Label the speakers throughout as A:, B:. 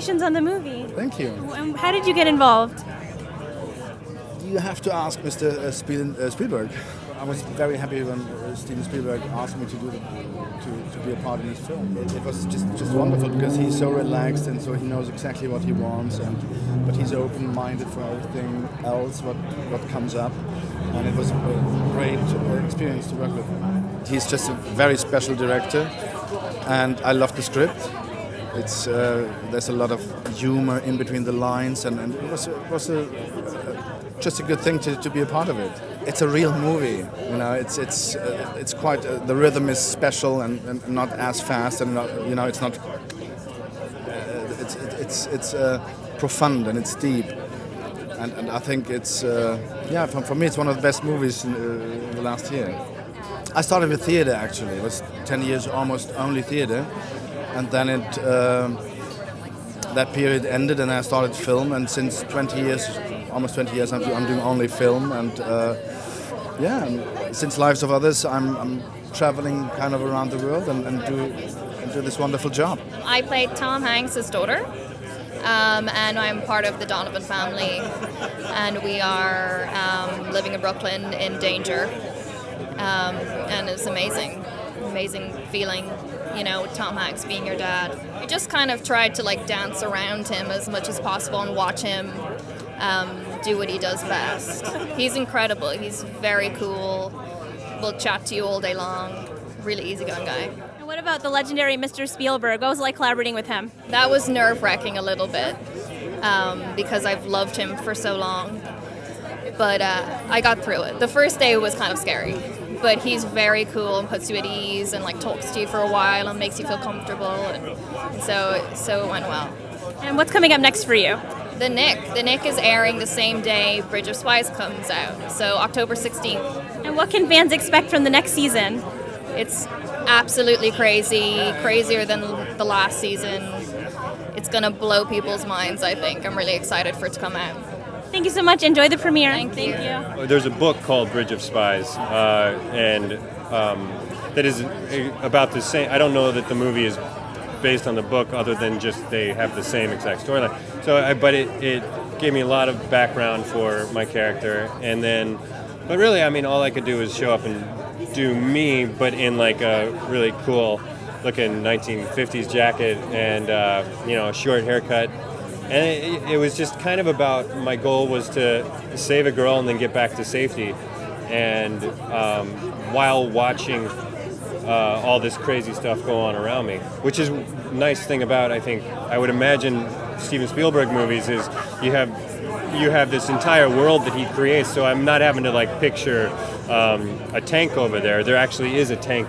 A: congratulations on the movie.
B: Thank you.
A: How did you get involved?
B: You have to ask Mr. Spielberg. I was very happy when Steven Spielberg asked me to be a part in his film. It was just wonderful because he's so relaxed and so he knows exactly what he wants, but he's open-minded for everything else what comes up, and it was a great experience to work with him. He's just a very special director, and I love the script. It's there's a lot of humor in between the lines, and it was just a good thing to be a part of it. It's a real movie, you know. It's quite the rhythm is special and not as fast, and not, you know, it's not. It's profound and it's deep, and I think it's for me it's one of the best movies in the last year. I started with theater actually. It was 10 years almost only theater, and then that period ended and I started film, and since 20 years. Almost 20 years I'm doing only film, and and since Lives of Others I'm traveling kind of around the world and do this wonderful job.
C: I played Tom Hanks' daughter, and I'm part of the Donovan family, and we are living in Brooklyn in danger, and it's amazing feeling, you know, with Tom Hanks being your dad. We just kind of tried to like dance around him as much as possible and watch him do what he does best. He's incredible. He's very cool. Will chat to you all day long. Really easygoing guy.
A: And what about the legendary Mr. Spielberg? What was it like collaborating with him?
C: That was nerve-wracking a little bit because I've loved him for so long. But I got through it. The first day was kind of scary. But he's very cool and puts you at ease and like talks to you for a while and makes you feel comfortable. And so it went well.
A: And what's coming up next for you?
C: The Nick is airing the same day Bridge of Spies comes out, so October 16th.
A: And what can fans expect from the next season?
C: It's absolutely crazy, crazier than the last season. It's going to blow people's minds, I think. I'm really excited for it to come out.
A: Thank you so much. Enjoy the premiere.
C: Thank you.
D: There's a book called Bridge of Spies, and that is about the same. I don't know that the movie is based on the book, other than just they have the same exact storyline. But it gave me a lot of background for my character, but really, I mean, all I could do was show up and do me, but in like a really cool looking 1950s jacket and a short haircut. And it was just kind of about, my goal was to save a girl and then get back to safety. And while watching all this crazy stuff go on around me, which is a nice thing about, I would imagine Steven Spielberg movies is you have this entire world that he creates, so I'm not having to like picture a tank over there. There actually is a tank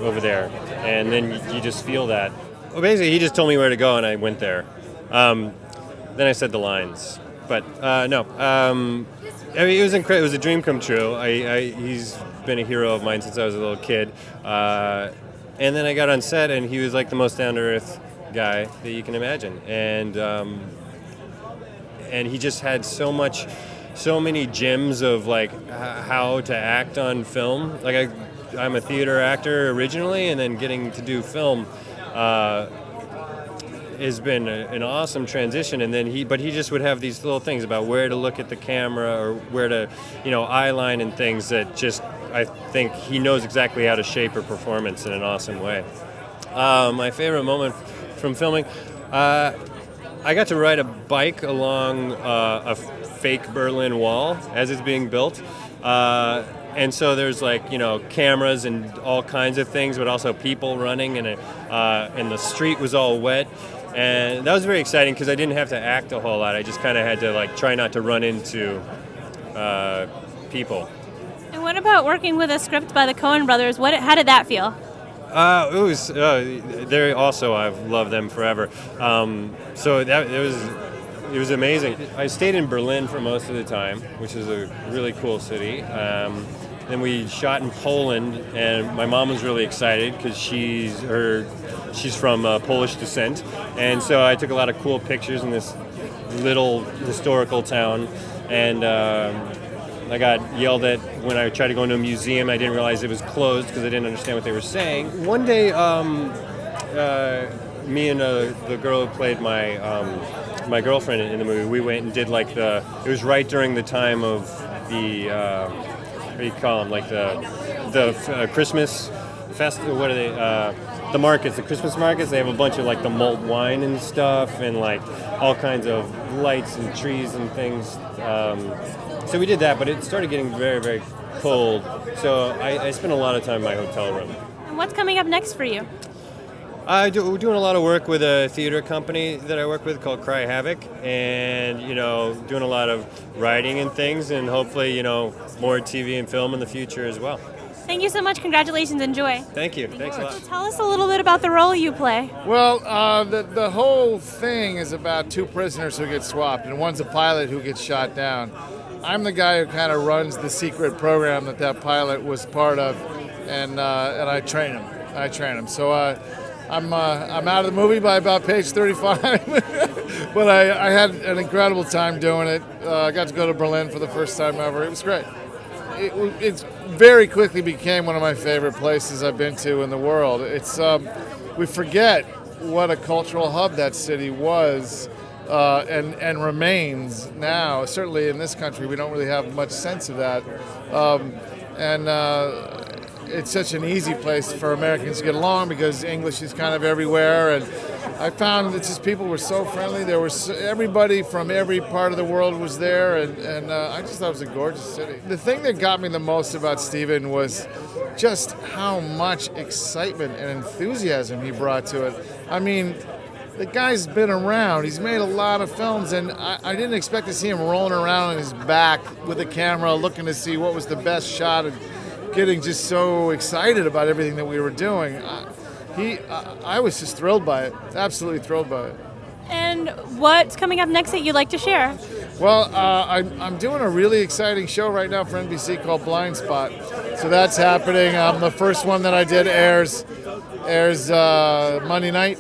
D: over there, and then you just feel that. Well, basically, he just told me where to go, and I went there. Then I said the lines, but no. I mean, it was incredible. It was a dream come true. He's been a hero of mine since I was a little kid, and then I got on set, and he was like the most down-to-earth guy that you can imagine, and he just had so many gems of like how to act on film. Like I'm a theater actor originally, and then getting to do film has been an awesome transition. And then he just would have these little things about where to look at the camera or where to, eye line and things that just, I think he knows exactly how to shape a performance in an awesome way. My favorite moment from filming, I got to ride a bike along a fake Berlin Wall as it's being built. And so there's cameras and all kinds of things, but also people running, and the street was all wet. And that was very exciting because I didn't have to act a whole lot. I just kind of had to try not to run into people.
A: And what about working with a script by the Coen brothers? How did that feel?
D: It was they're also, I've loved them forever. So it was amazing. I stayed in Berlin for most of the time, which is a really cool city. Then we shot in Poland, and my mom was really excited because she's from Polish descent, and so I took a lot of cool pictures in this little historical town, and I got yelled at when I tried to go into a museum. I didn't realize it was closed because I didn't understand what they were saying. One day, me and the girl who played my girlfriend in the movie, we went and did like it was right during the time of the what do you call them, like the Christmas festival. What are they? The markets, the Christmas markets. They have a bunch of like the mulled wine and stuff, and like all kinds of lights and trees and things. So we did that, but it started getting very, very cold. So I spent a lot of time in my hotel room.
A: And what's coming up next for you?
D: We're doing a lot of work with a theater company that I work with called Cry Havoc, and doing a lot of writing and things, and hopefully more TV and film in the future as well.
A: Thank you so much. Congratulations. Enjoy.
D: Thank you. Thanks a lot.
A: So tell us a little bit about the role you play.
E: Well, the whole thing is about two prisoners who get swapped, and one's a pilot who gets shot down. I'm the guy who kind of runs the secret program that pilot was part of, and I train him. So I'm out of the movie by about page 35, but I had an incredible time doing it. I got to go to Berlin for the first time ever. It was great. It very quickly became one of my favorite places I've been to in the world. We forget what a cultural hub that city was and remains now. Certainly in this country, we don't really have much sense of that. It's such an easy place for Americans to get along because English is kind of everywhere, and I found that just people were so friendly. There was everybody from every part of the world was there, and I just thought it was a gorgeous city. The thing that got me the most about Steven was just how much excitement and enthusiasm he brought to it. I mean, the guy's been around. He's made a lot of films, and I didn't expect to see him rolling around on his back with a camera looking to see what was the best shot and getting just so excited about everything that we were doing. I was just thrilled by it, absolutely thrilled by it.
A: And what's coming up next that you'd like to share?
E: Well, I'm doing a really exciting show right now for NBC called Blind Spot. So that's happening. The first one that I did airs Monday night,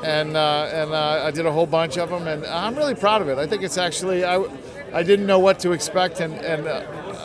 E: and I did a whole bunch of them, and I'm really proud of it. I think it's actually, I didn't know what to expect, and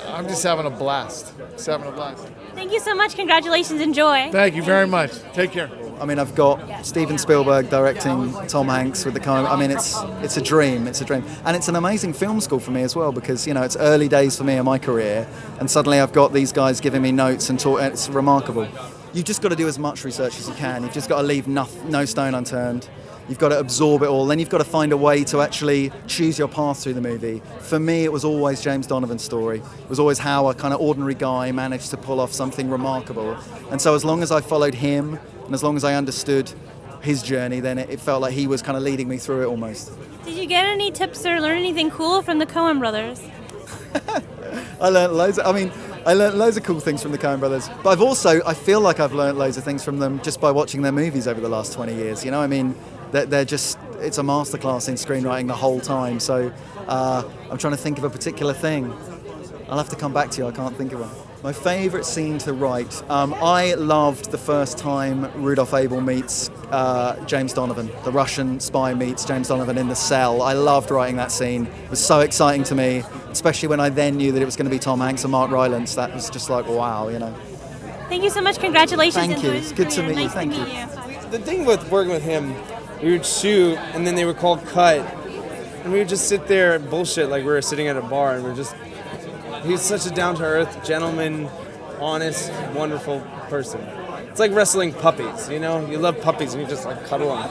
E: I'm just having a blast.
A: Thank you so much. Congratulations. Enjoy.
E: Thank you very much. Take care.
F: I mean, I've got Steven Spielberg directing Tom Hanks with the kind of, I mean, it's a dream, and it's an amazing film school for me as well, because it's early days for me in my career, and suddenly I've got these guys giving me notes and it's remarkable. You've just got to do as much research as you can. You've just got to leave no stone unturned. You've got to absorb it all. Then you've got to find a way to actually choose your path through the movie. For me, it was always James Donovan's story. It was always how a kind of ordinary guy managed to pull off something remarkable. And so as long as I followed him, and as long as I understood his journey, then it felt like he was kind of leading me through it almost.
A: Did you get any tips or learn anything cool from the Coen brothers?
F: I learned loads of cool things from the Coen brothers, but I feel like I've learned loads of things from them just by watching their movies over the last 20 years. I mean, they're just, it's a masterclass in screenwriting the whole time. So I'm trying to think of a particular thing. I'll have to come back to you. I can't think of one. My favourite scene to write. I loved the first time Rudolph Abel meets James Donovan. The Russian spy meets James Donovan in the cell. I loved writing that scene. It was so exciting to me, especially when I then knew that it was going to be Tom Hanks and Mark Rylance. That was just like, wow,
A: Thank you so much. Congratulations.
F: Thank you. It's good to meet you.
A: Nice
F: Thank
A: to
F: you.
A: meet you.
G: The thing with working with him, we would shoot and then they would call cut, and we would just sit there and bullshit like we were sitting at a bar, and he's such a down-to-earth gentleman, honest, wonderful person. It's like wrestling puppies, you love puppies and you just like cuddle them.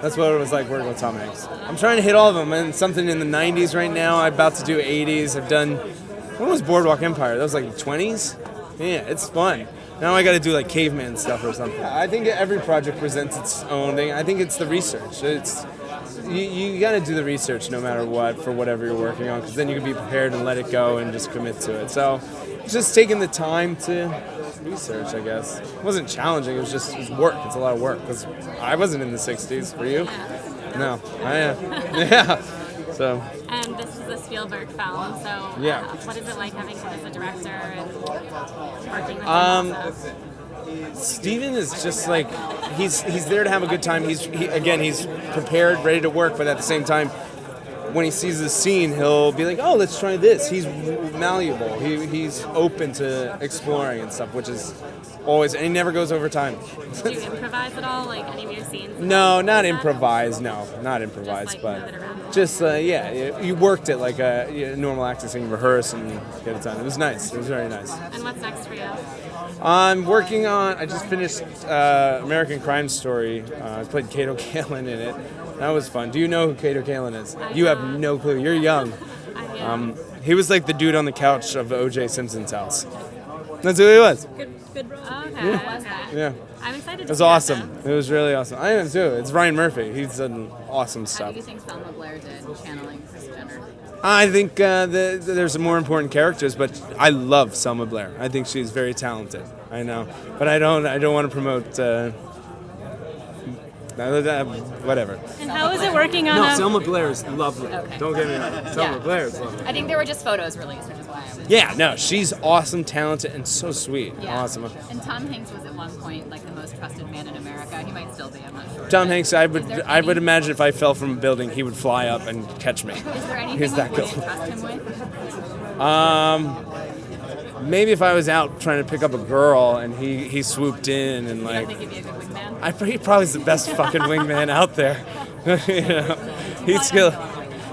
G: That's what it was like working with Tom Hanks. I'm trying to hit all of them, and something in the 90s right now. I'm about to do 80s. I've done, when was Boardwalk Empire? That was like 20s? Yeah, it's fun. Now I got to do like caveman stuff or something. I think every project presents its own thing. I think it's the research. You got to do the research no matter what for whatever you're working on, because then you can be prepared and let it go and just commit to it. So it's just taking the time to research, I guess. It wasn't challenging. It was work. It's a lot of work, because I wasn't in the 60s. Were you? No, I am. Yeah. So.
H: And this is a Spielberg film, so
G: yeah.
H: What is it like having him as a director and working with him also?
G: Steven is just like, he's there to have a good time. He's prepared, ready to work, but at the same time, when he sees the scene, he'll be like, "Oh, let's try this." He's malleable. He's open to exploring and stuff, which is always, and he never goes over time.
H: Do you improvise at all, like any of your scenes?
G: No, not improvise. No, not improvise,
H: Just, like,
G: but
H: move it around.
G: just you worked it like a normal acting scene, rehearse and get it done. It was nice. It was very nice.
H: And what's next for you?
G: I'm working on. I just finished American Crime Story. I played Kato Kalin in it. That was fun. Do you know who Kato Kalin is? You have no clue. You're young. He was like the dude on the couch of O.J. Simpson's house. That's who he was.
H: Good role. Okay.
G: Yeah.
H: I'm excited to
G: It was
H: see
G: awesome. It was really awesome. I am too. It's Ryan Murphy. He's done awesome
I: How
G: stuff.
I: do you think Selma Blair did channeling Kris Jenner?
G: I think there's more important characters, but I love Selma Blair. I think she's very talented. I know, but I don't want to promote. Whatever.
A: And how is it working on a...
G: Selma Blair is lovely.
I: Okay.
G: Don't get me wrong. Selma Blair is lovely.
I: I think there were just photos released, which is why I was.
G: Yeah, no, she's awesome, talented, and so sweet.
I: Yeah.
G: Awesome.
I: And Tom Hanks was at one point like the most trusted man in America. He might still be. I'm not sure.
G: Tom
I: but
G: Hanks,
I: is there
G: I would
I: any-
G: imagine if I fell from a building, he would fly up and catch me.
I: Is there anything
G: He's
I: you
G: that
I: wouldn't
G: cool.
I: trust him with?
G: Maybe if I was out trying to pick up a girl and he swooped in and
I: You don't
G: like,
I: think he'd be a good wingman?
G: he probably is the best fucking wingman out there. You know,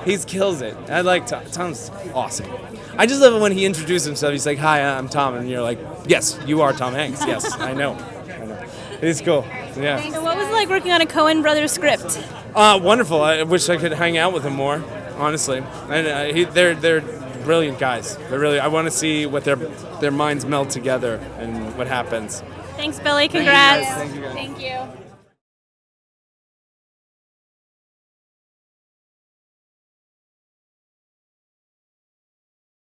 G: he kills it. I like Tom. Tom's awesome. I just love it when he introduces himself. He's like, "Hi, I'm Tom," and you're like, "Yes, you are Tom Hanks. Yes, I know." He's cool. Yeah.
A: So what was it like working on a Coen Brothers script?
G: Wonderful. I wish I could hang out with him more. Honestly, and they're brilliant guys. They're really. I want to see what their minds meld together and what happens.
A: Thanks, Billy. Congrats.
G: Thank you guys.
I: Thank you.